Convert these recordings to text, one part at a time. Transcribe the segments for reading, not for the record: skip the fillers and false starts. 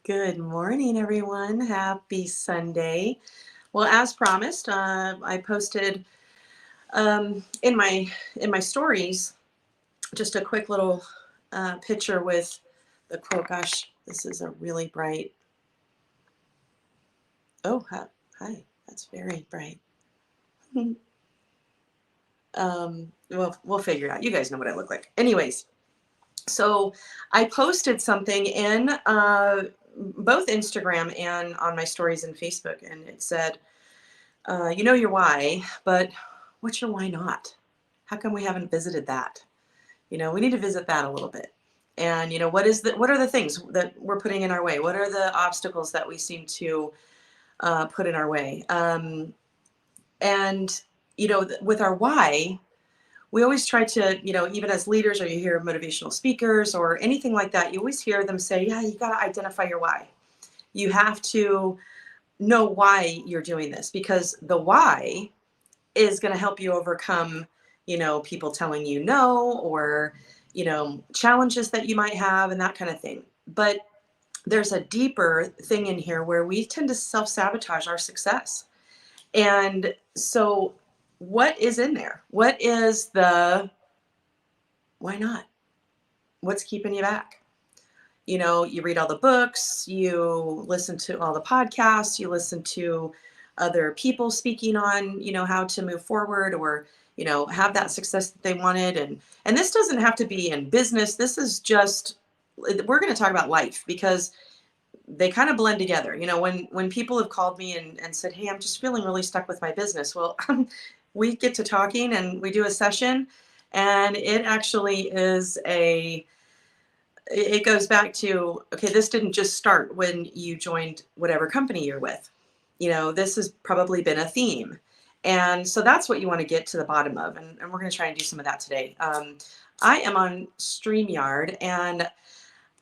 Good morning, everyone. Happy Sunday. Well, as promised, I posted in my stories just a quick little picture with the quote. Gosh, this is a really bright. Oh, hi. That's very bright. Well, we'll figure it out. You guys know what I look like. Anyways, so I posted something in both Instagram and on my stories in Facebook, and it said, you know your why, but what's your why not? How come we haven't visited that? We need to visit that a little bit. And what are the things that we're putting in our way? What are the obstacles that we seem to put in our way? And with our why, we always try to, even as leaders, or you hear motivational speakers or anything like that, you always hear them say, yeah, you got to identify your why. You have to know why you're doing this, because the why is going to help you overcome, people telling you no, or, challenges that you might have and that kind of thing. But there's a deeper thing in here where we tend to self-sabotage our success. And so what is in there? What is the why not? What's keeping you back? You read all the books, you listen to all the podcasts, you listen to other people speaking on, how to move forward, or, have that success that they wanted. And this doesn't have to be in business. This is just, we're going to talk about life, because they kind of blend together. When people have called me and said, hey, I'm just feeling really stuck with my business. Well, we get to talking and we do a session, and it actually is it goes back to, okay, this didn't just start when you joined whatever company you're with. This has probably been a theme. And so that's what you want to get to the bottom of. And we're going to try and do some of that today. I am on StreamYard, and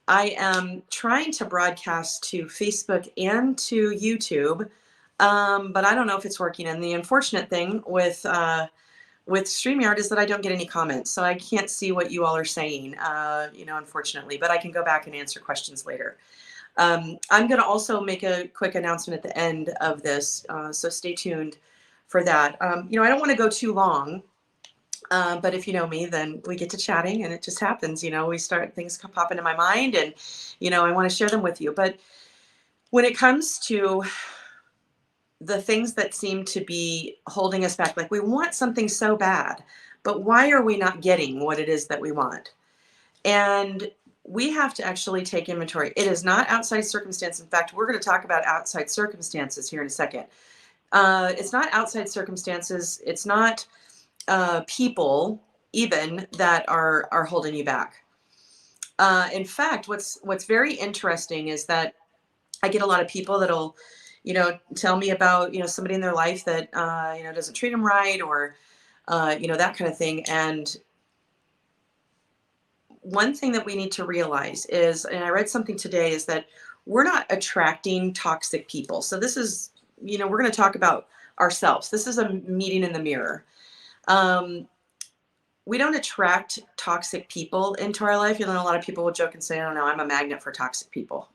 I am trying to broadcast to Facebook and to YouTube. But I don't know if it's working. And the unfortunate thing with StreamYard is that I don't get any comments. So I can't see what you all are saying, unfortunately, but I can go back and answer questions later. I'm going to also make a quick announcement at the end of this. So stay tuned for that. I don't want to go too long, but if you know me, then we get to chatting and it just happens. We start, things pop into my mind, and, I want to share them with you. But when it comes to the things that seem to be holding us back, like we want something so bad, but why are we not getting what it is that we want? And we have to actually take inventory. It is not outside circumstance. In fact, we're going to talk about outside circumstances here in a second. It's not outside circumstances. It's not people even that are holding you back. In fact, what's very interesting is that I get a lot of people that'll, tell me about, somebody in their life that, doesn't treat them right, or, that kind of thing. And one thing that we need to realize is, and I read something today, is that we're not attracting toxic people. So this is, we're going to talk about ourselves. This is a meeting in the mirror. We don't attract toxic people into our life. A lot of people will joke and say, I don't know, I'm a magnet for toxic people.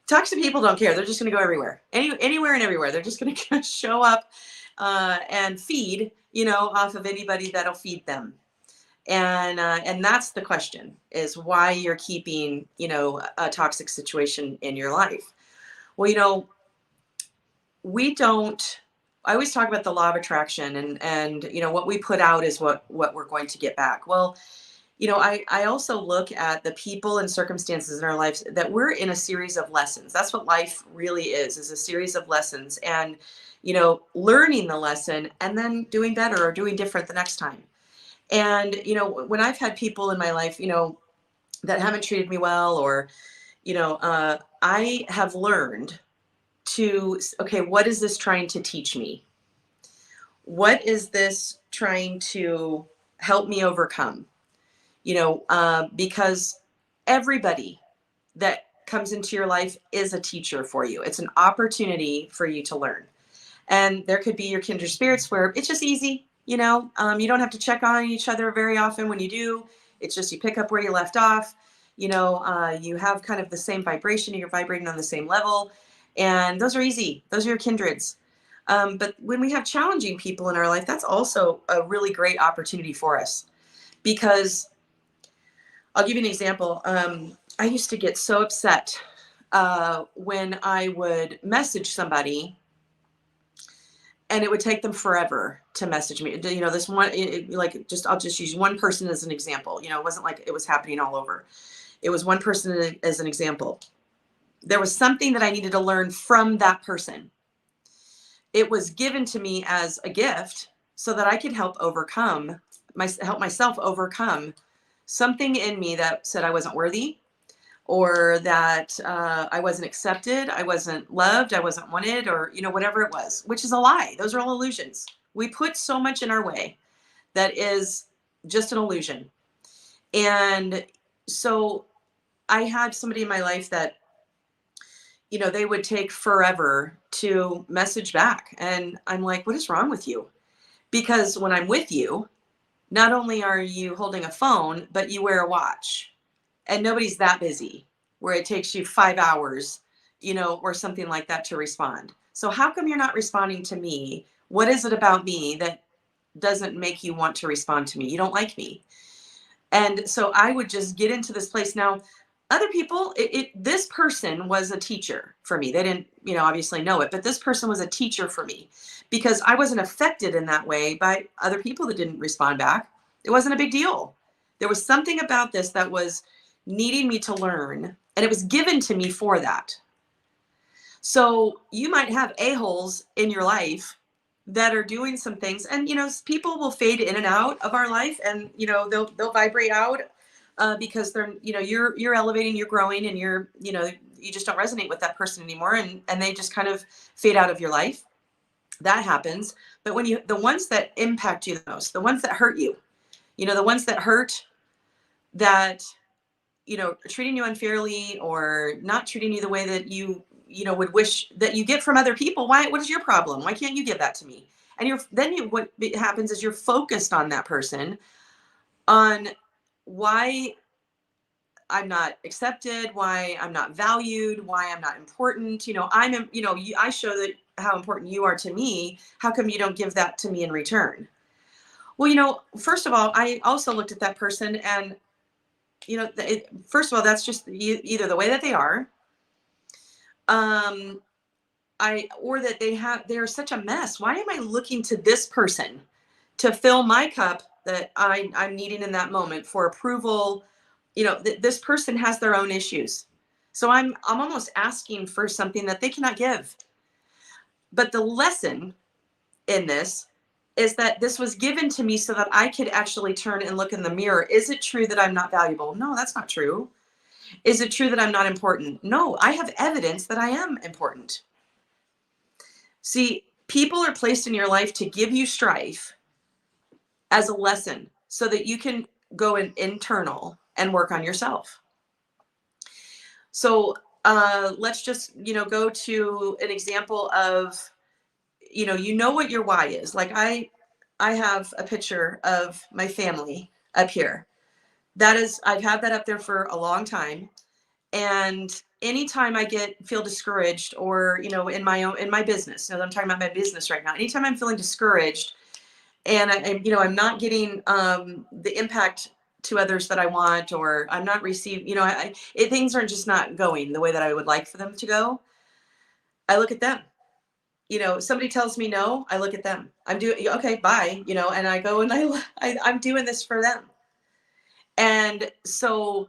Toxic people don't care. They're just going to go everywhere, anywhere and everywhere. They're just going to show up and feed, off of anybody that'll feed them. And that's the question, is why you're keeping, a toxic situation in your life. Well, we don't, I always talk about the law of attraction, and what we put out is what we're going to get back. Well, I also look at the people and circumstances in our lives that we're in a series of lessons. That's what life really is a series of lessons, and, learning the lesson and then doing better or doing different the next time. And, when I've had people in my life, that haven't treated me well, or, I have learned to, okay, what is this trying to teach me? What is this trying to help me overcome? Because everybody that comes into your life is a teacher for you. It's an opportunity for you to learn. And there could be your kindred spirits where it's just easy. You don't have to check on each other very often. When you do, it's just you pick up where you left off. You have kind of the same vibration, you're vibrating on the same level, and those are easy. Those are your kindreds. But when we have challenging people in our life, that's also a really great opportunity for us, because I'll give you an example. I used to get so upset when I would message somebody and it would take them forever to message me. This one, I'll just use one person as an example. It wasn't like it was happening all over. It was one person as an example. There was something that I needed to learn from that person. It was given to me as a gift so that I could help myself overcome something in me that said I wasn't worthy, or that I wasn't accepted, I wasn't loved, I wasn't wanted, or whatever it was, which is a lie. Those are all illusions. We put so much in our way that is just an illusion. And so I had somebody in my life that, they would take forever to message back. And I'm like, what is wrong with you? Because when I'm with you, not only are you holding a phone, but you wear a watch. And nobody's that busy where it takes you 5 hours, or something like that to respond. So how come you're not responding to me? What is it about me that doesn't make you want to respond to me? You don't like me. And so I would just get into this place. Now, other people, this person was a teacher for me. They didn't, obviously know it, but this person was a teacher for me because I wasn't affected in that way by other people that didn't respond back. It wasn't a big deal. There was something about this that was needing me to learn, and it was given to me for that. So you might have a-holes in your life that are doing some things, and people will fade in and out of our life, and they'll vibrate out because they're you're elevating, you're growing, and you just don't resonate with that person anymore, and they just kind of fade out of your life. That happens. But when the ones that impact you the most, the ones that hurt you, the ones that hurt, that treating you unfairly or not treating you the way that you would wish that you get from other people. What is your problem? Why can't you give that to me? And what happens is you're focused on that person, on why I'm not accepted, why I'm not valued, why I'm not important. I show that how important you are to me. How come you don't give that to me in return? Well, first of all, I also looked at that person, and first of all, that's just either the way that they are, or that they're such a mess. Why am I looking to this person to fill my cup that I'm needing in that moment for approval? This person has their own issues. So I'm almost asking for something that they cannot give. But the lesson in this is that this was given to me so that I could actually turn and look in the mirror. Is it true that I'm not valuable? No, that's not true. Is it true that I'm not important? No, I have evidence that I am important. See, people are placed in your life to give you strife as a lesson so that you can go internal and work on yourself. So let's just, go to an example of, what your why is. Like I have a picture of my family up here. I've had that up there for a long time. And anytime I feel discouraged, or, in my business, I'm talking about my business right now. Anytime I'm feeling discouraged and I'm not getting the impact to others that I want, or I'm not receiving, things are just not going the way that I would like for them to go. I look at them. Somebody tells me no, I look at them. I'm doing okay, bye. And I go and I'm doing this for them. And so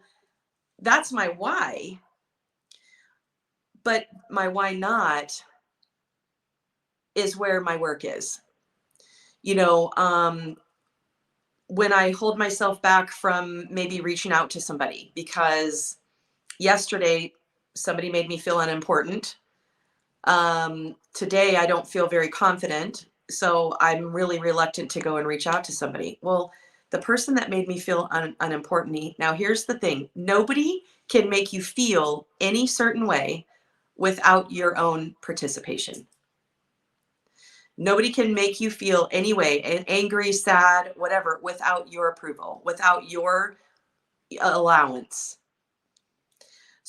that's my why. But my why not is where my work is. When I hold myself back from maybe reaching out to somebody because yesterday somebody made me feel unimportant. Today I don't feel very confident, so I'm really reluctant to go and reach out to somebody. Well, the person that made me feel unimportant. Now, here's the thing. Nobody can make you feel any certain way without your own participation. Nobody can make you feel any way, angry, sad, whatever, without your approval, without your allowance.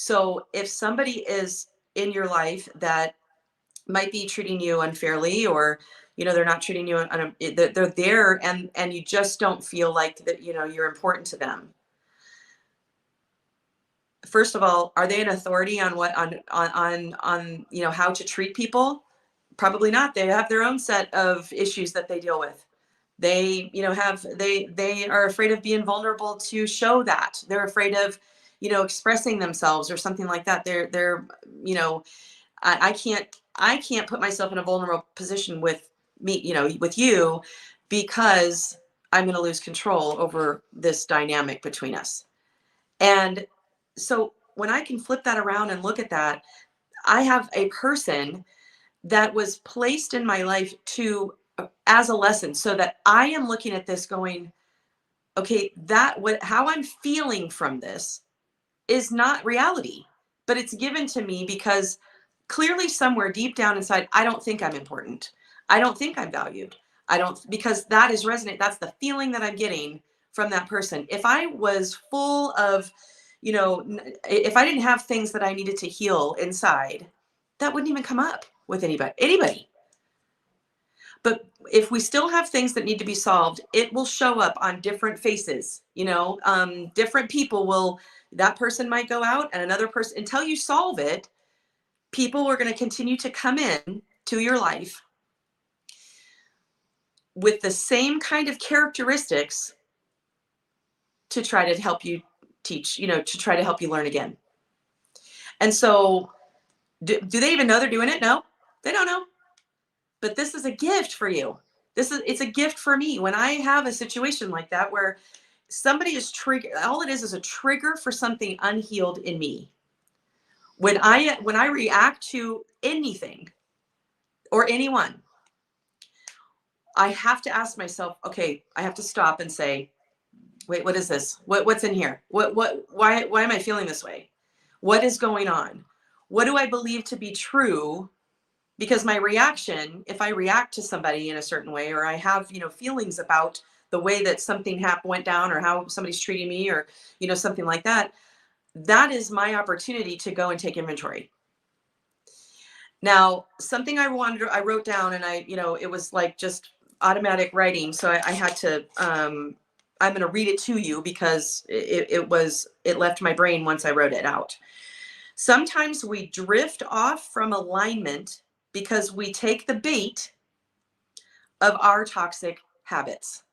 So if somebody is in your life that might be treating you unfairly, or they're not treating you they're there, and you just don't feel like that you're important to them. First of all, are they an authority on what on how to treat people? Probably not. They have their own set of issues that they deal with. They have they are afraid of being vulnerable to show that. They're afraid of expressing themselves or something like that. They're I can't put myself in a vulnerable position with me, with you, because I'm going to lose control over this dynamic between us. And so when I can flip that around and look at that, I have a person that was placed in my life to as a lesson, so that I am looking at this going, okay, how I'm feeling from this is not reality, but it's given to me because clearly somewhere deep down inside, I don't think I'm important. I don't think I'm valued. I don't, because that is resonant. That's the feeling that I'm getting from that person. If I was full of, if I didn't have things that I needed to heal inside, that wouldn't even come up with anybody. But if we still have things that need to be solved, it will show up on different faces. Different people will, that person might go out, and another person, until you solve it, people are going to continue to come in to your life with the same kind of characteristics to try to help you teach, to try to help you learn again. And so do they even know they're doing it? No, they don't know. But this is a gift for you. It's a gift for me when I have a situation like that where somebody is triggered. All it is a trigger for something unhealed in me. When I react to anything or anyone, I have to ask myself, okay, I have to stop and say, wait, what is this? What's in here? Why am I feeling this way? What is going on? What do I believe to be true? Because my reaction, if I react to somebody in a certain way, or I have, feelings about the way that something went down, or how somebody's treating me, or, something like that, that is my opportunity to go and take inventory. Now, something I wrote down, and it was like just automatic writing. So I had to, I'm going to read it to you because it left my brain once I wrote it out. Sometimes we drift off from alignment because we take the bait of our toxic habits.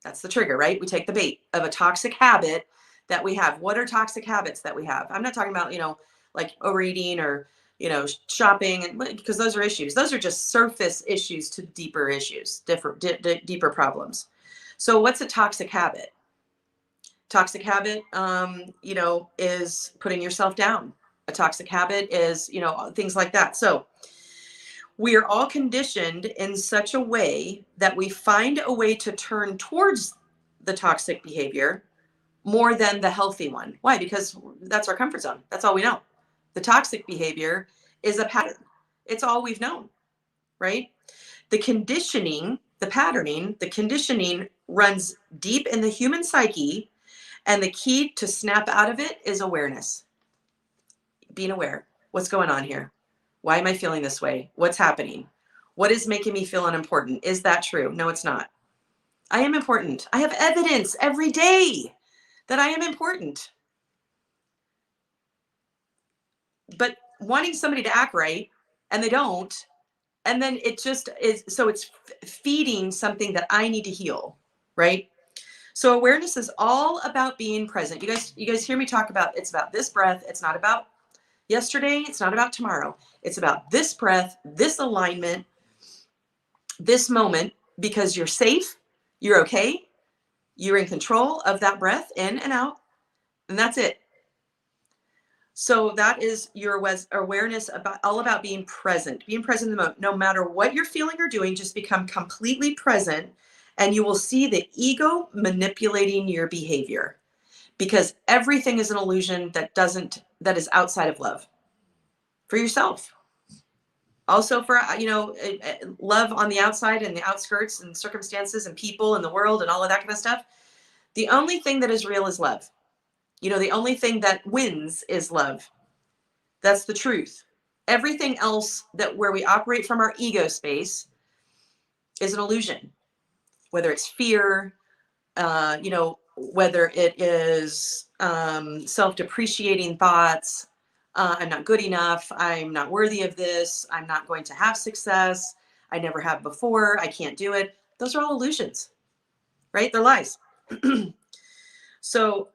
That's the trigger, right? We take the bait of a toxic habit that we have. What are toxic habits that we have? I'm not talking about, like overeating or, shopping, and because those are issues. Those are just surface issues to deeper issues, deeper problems. So what's a toxic habit? Toxic habit, is putting yourself down. A toxic habit is, things like that. So we are all conditioned in such a way that we find a way to turn towards the toxic behavior more than the healthy one. Why? Because that's our comfort zone. That's all we know. The toxic behavior is a pattern. It's all we've known, right? The conditioning, the patterning, the conditioning runs deep in the human psyche, and the key to snap out of it is awareness. Being aware. What's going on here? Why am I feeling this way? What's happening? What is making me feel unimportant? Is that true? No, it's not. I am important. I have evidence every day that I am important. But wanting somebody to act right, and they don't, and then it just is, so it's feeding something that I need to heal, right? So awareness is all about being present. You guys hear me talk about, it's about this breath. It's not about yesterday. It's not about tomorrow. It's about this breath, this alignment, this moment, because you're safe, you're okay, you're in control of that breath in and out, and that's it. So that is your awareness, about all about being present in the moment. No matter what you're feeling or doing, just become completely present, and you will see the ego manipulating your behavior, because everything is an illusion that is outside of love for yourself. Also for, love on the outside and the outskirts and circumstances and people and the world and all of that kind of stuff. The only thing that is real is love. The only thing that wins is love. That's the truth. Everything else that where we operate from our ego space is an illusion, whether it's fear, whether it is self-depreciating thoughts. I'm not good enough. I'm not worthy of this. I'm not going to have success. I never have before. I can't do it. Those are all illusions, right? They're lies. So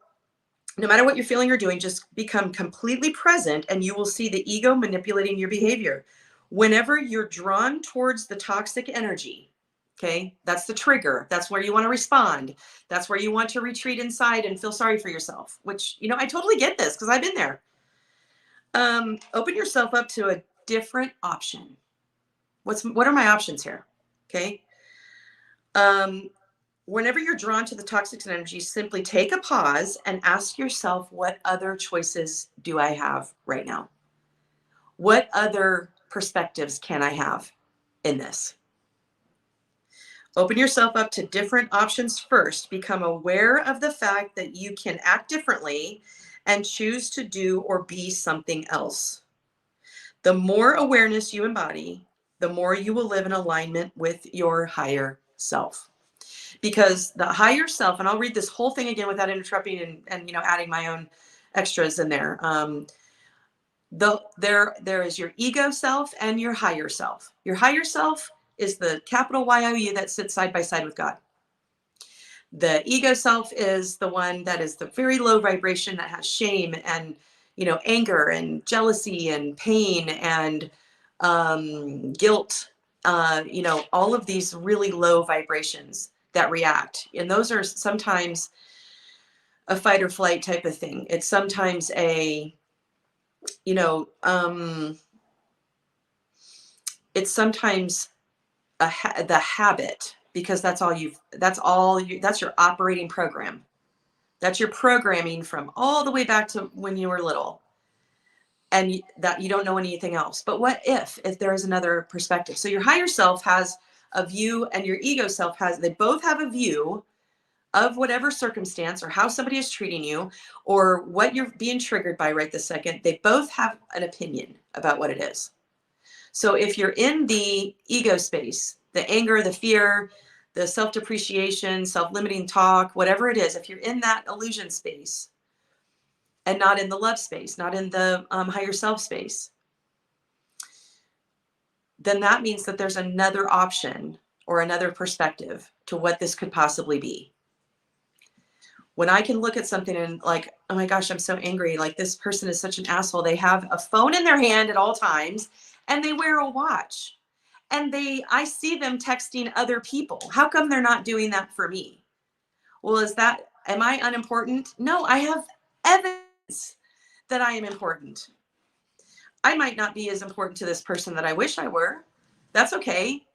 no matter what you're feeling or doing, just become completely present and you will see the ego manipulating your behavior. Whenever you're drawn towards the toxic energy, okay, that's the trigger. That's where you want to respond. That's where you want to retreat inside and feel sorry for yourself, which, I totally get this because I've been there. Open yourself up to a different option. What are my options here? Okay. Whenever you're drawn to the toxic energy, simply take a pause and ask yourself, what other choices do I have right now? What other perspectives can I have in this? Open yourself up to different options first. Become aware of the fact that you can act differently and choose to do or be something else. The more awareness you embody, the more you will live in alignment with your higher self. Because the higher self, and I'll read this whole thing again without interrupting and adding my own extras in there. There is your ego self and your higher self. Your higher self is the capital YOU that sits side by side with God. The ego self is the one that is the very low vibration that has shame and anger and jealousy and pain and guilt. All of these really low vibrations that react. And those are sometimes a fight or flight type of thing. It's sometimes a, it's sometimes the habit, because that's your operating program. That's your programming from all the way back to when you were little. And that you don't know anything else. But what if there is another perspective? So your higher self has a view and your ego self they both have a view of whatever circumstance or how somebody is treating you or what you're being triggered by right this second. They both have an opinion about what it is. So if you're in the ego space, the anger, the fear, the self-depreciation, self-limiting talk, whatever it is, if you're in that illusion space and not in the love space, not in the higher self space, then that means that there's another option or another perspective to what this could possibly be. When I can look at something and like, oh my gosh, I'm so angry. Like this person is such an asshole. They have a phone in their hand at all times and they wear a watch and I see them texting other people. How come they're not doing that for me? Well, am I unimportant? No, I have evidence that I am important. I might not be as important to this person that I wish I were. That's okay.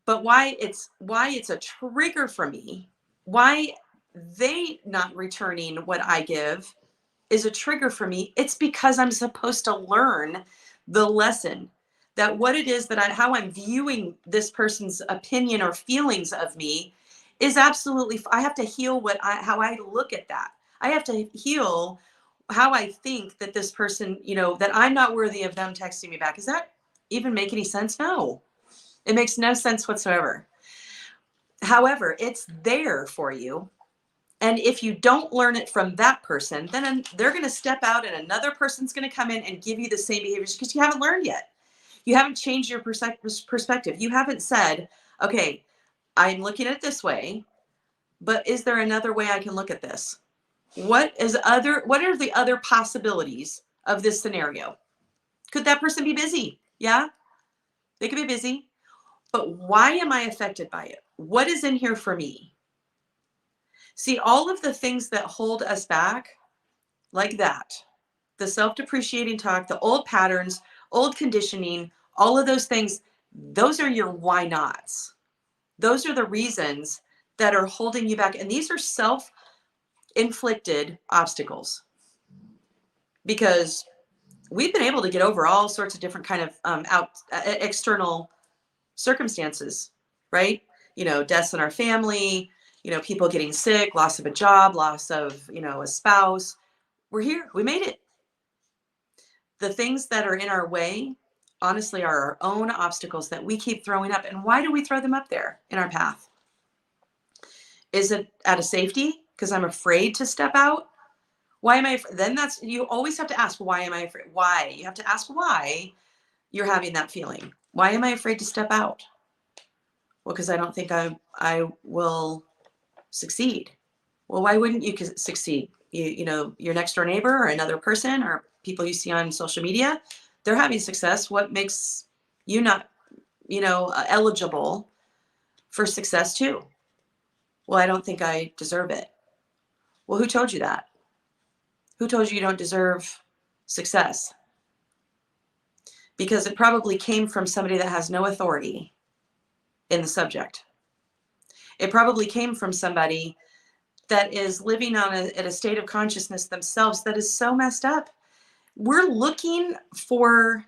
But why it's a trigger for me, why they not returning what I give is a trigger for me. It's because I'm supposed to learn the lesson that what it is that how I'm viewing this person's opinion or feelings of me is absolutely, I have to heal how I look at that. I have to heal how I think that this person, that I'm not worthy of them texting me back. Does that even make any sense? No, it makes no sense whatsoever. However, it's there for you. And if you don't learn it from that person, then they're going to step out and another person's going to come in and give you the same behaviors because you haven't learned yet. You haven't changed your perspective. You haven't said, okay, I'm looking at it this way, but is there another way I can look at this? What are the other possibilities of this scenario? Could that person be busy? Yeah, they could be busy. But why am I affected by it? What is in here for me? See, all of the things that hold us back, like that, the self-depreciating talk, the old patterns, old conditioning, all of those things, those are your why nots. Those are the reasons that are holding you back. And these are self-inflicted obstacles because we've been able to get over all sorts of different kind of external circumstances, right? Deaths in our family, people getting sick, loss of a job, loss of, a spouse. We're here. We made it. The things that are in our way, honestly, are our own obstacles that we keep throwing up. And why do we throw them up there in our path? Is it out of safety? Because I'm afraid to step out? Why am I? Then that's, you always have to ask, why am I afraid? Why? You have to ask why you're having that feeling. Why am I afraid to step out? Well, because I don't think I will succeed. Well, why wouldn't you succeed? You know, your next door neighbor or another person or people you see on social media, they're having success. What makes you not, eligible for success too? Well, I don't think I deserve it. Well, who told you that? Who told you you don't deserve success? Because it probably came from somebody that has no authority in the subject. It probably came from somebody that is living in a state of consciousness themselves that is so messed up. We're looking for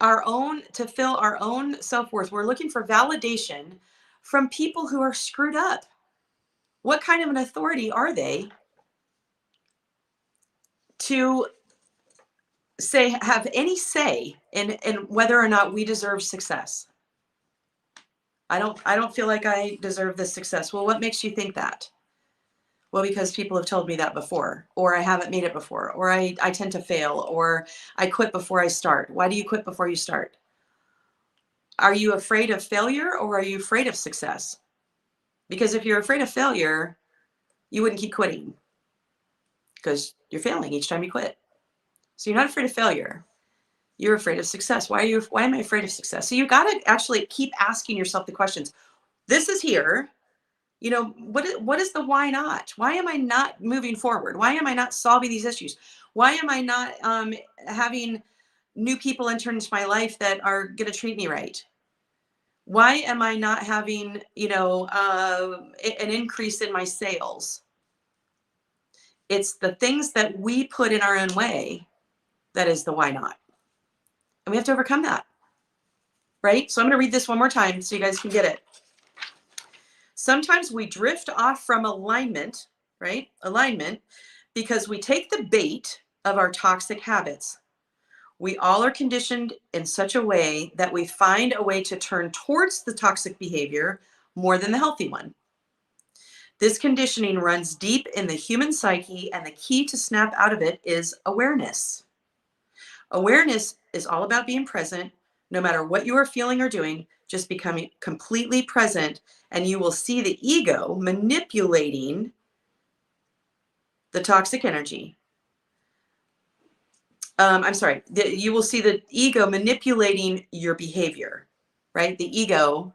to fill our own self-worth. We're looking for validation from people who are screwed up. What kind of an authority are they to have any say in whether or not we deserve success? I don't feel like I deserve this success. Well, what makes you think that? Well, because people have told me that before, or I haven't made it before, or I tend to fail, or I quit before I start. Why do you quit before you start? Are you afraid of failure, or are you afraid of success? Because if you're afraid of failure, you wouldn't keep quitting, because you're failing each time you quit. So you're not afraid of failure. You're afraid of success. Why am I afraid of success? So you got to actually keep asking yourself the questions. This is here. What is the why not? Why am I not moving forward? Why am I not solving these issues? Why am I not having new people enter into my life that are going to treat me right? Why am I not having, an increase in my sales? It's the things that we put in our own way that is the why not. And we have to overcome that, right? So I'm going to read this one more time so you guys can get it. Sometimes we drift off from alignment, right? Alignment, because we take the bait of our toxic habits. We all are conditioned in such a way that we find a way to turn towards the toxic behavior more than the healthy one. This conditioning runs deep in the human psyche, and the key to snap out of it is awareness. Awareness is all about being present, no matter what you are feeling or doing, just becoming completely present, and you will see the ego manipulating the toxic energy. You will see the ego manipulating your behavior, right? The ego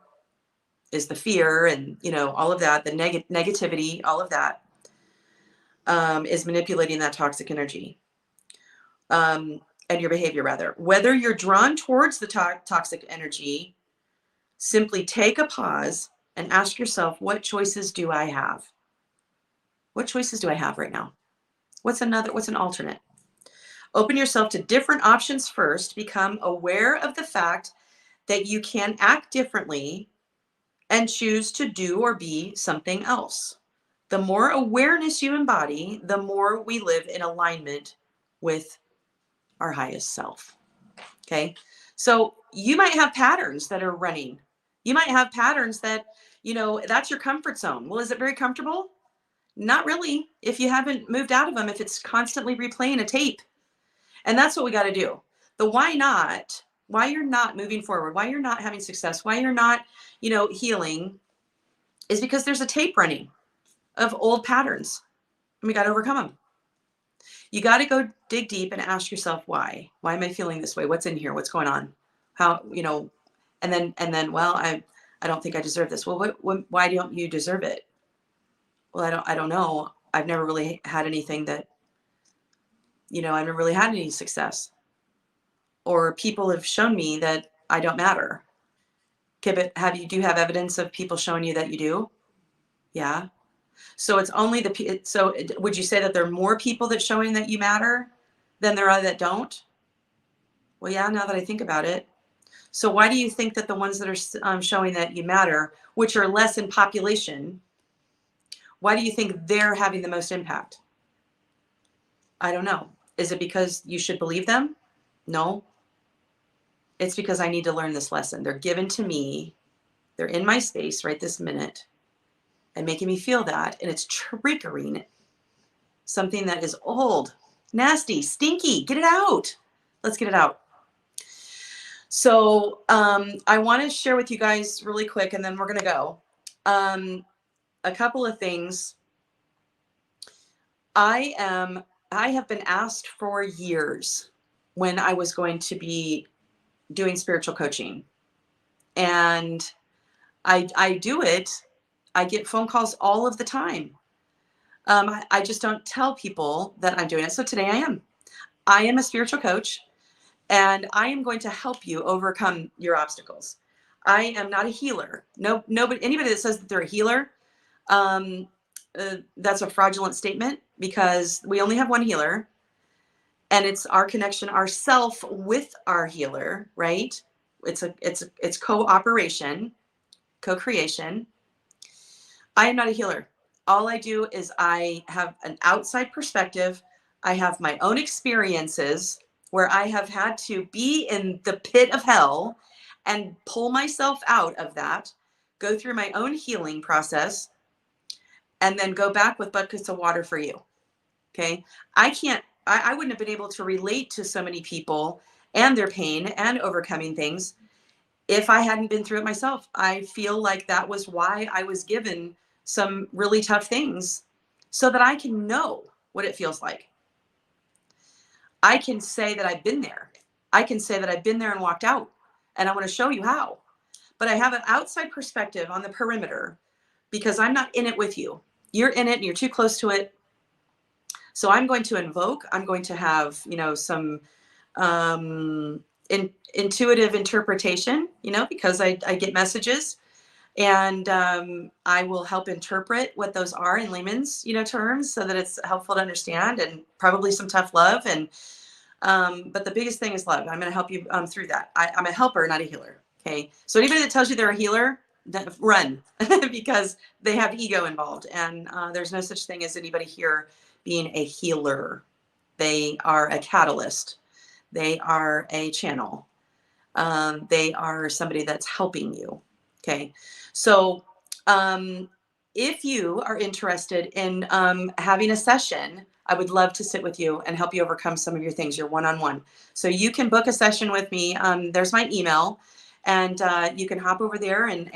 is the fear and, all of that, the negativity, all of that is manipulating that toxic energy. And your behavior, rather. Whether you're drawn towards the toxic energy, simply take a pause and ask yourself, what choices do I have? What choices do I have right now? What's an alternate? Open yourself to different options first. Become aware of the fact that you can act differently and choose to do or be something else. The more awareness you embody, the more we live in alignment with our highest self. Okay. So you might have patterns that are running. You might have patterns that, that's your comfort zone. Well, is it very comfortable? Not really. If you haven't moved out of them, if it's constantly replaying a tape. And that's what we got to do. The why not, why you're not moving forward, why you're not having success, why you're not, healing, is because there's a tape running of old patterns, and we got to overcome them. You got to go dig deep and ask yourself, why? Why am I feeling this way? What's in here? What's going on? How, and then, well, I don't think I deserve this. Well, why don't you deserve it? Well, I don't know. I've never really had anything that, I've never really had any success, or people have shown me that I don't matter. Okay, but do you have evidence of people showing you that you do? Yeah. So it's only so would you say that there are more people that showing that you matter than there are that don't? Well, yeah, now that I think about it. So why do you think that the ones that are showing that you matter, which are less in population, why do you think they're having the most impact? I don't know. Is it because you should believe them? No. It's because I need to learn this lesson. They're given to me. They're in my space right this minute and making me feel that. And it's triggering something that is old, nasty, stinky. Get it out. Let's get it out. So I want to share with you guys really quick, and then we're going to go. A couple of things. I have been asked for years when I was going to be doing spiritual coaching, and I do it. I get phone calls all of the time. I just don't tell people that I'm doing it. So today I am. I am a spiritual coach, and I am going to help you overcome your obstacles. I am not a healer. Anybody that says that they're a healer, that's a fraudulent statement, because we only have one healer, and it's our connection, ourself with our healer, right? It's cooperation, co-creation. I am not a healer. All I do is I have an outside perspective. I have my own experiences where I have had to be in the pit of hell and pull myself out of that, go through my own healing process, and then go back with buckets of water for you. Okay. I wouldn't have been able to relate to so many people and their pain and overcoming things if I hadn't been through it myself. I feel like that was why I was given some really tough things, so that I can know what it feels like. I can say that I've been there. I can say that I've been there and walked out, and I want to show you how. But I have an outside perspective on the perimeter because I'm not in it with you. You're in it and you're too close to it. So I'm going to invoke, I'm going to have, some intuitive interpretation, because I get messages, and I will help interpret what those are in layman's, terms, so that it's helpful to understand, and probably some tough love. And but the biggest thing is love. I'm going to help you through that. I'm a helper, not a healer. Okay. So anybody that tells you they're a healer, run because they have ego involved, and there's no such thing as anybody here being a healer. They are a catalyst. They are a channel. They are somebody that's helping you. Okay. So if you are interested in having a session, I would love to sit with you and help you overcome some of your things, your one-on-one. So you can book a session with me. There's my email, and you can hop over there and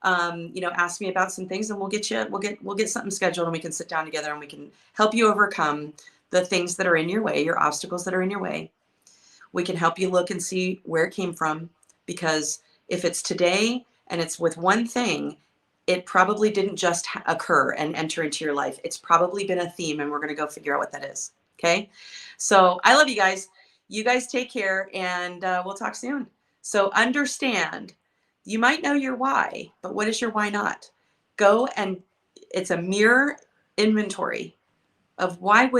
ask me about some things, and we'll get something scheduled, and we can sit down together and we can help you overcome the things that are in your way, your obstacles that are in your way. We can help you look and see where it came from, because if it's today and it's with one thing, it probably didn't just occur and enter into your life. It's probably been a theme, and we're going to go figure out what that is. Okay. So I love you guys. You guys take care, and we'll talk soon. So understand, you might know your why, but what is your why not? Go, and it's a mirror inventory of what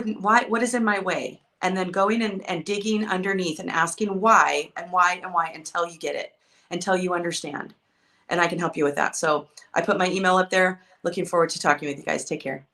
is in my way, and then going and digging underneath and asking why and why and why until you get it, until you understand. And I can help you with that. So I put my email up there. Looking forward to talking with you guys. Take care.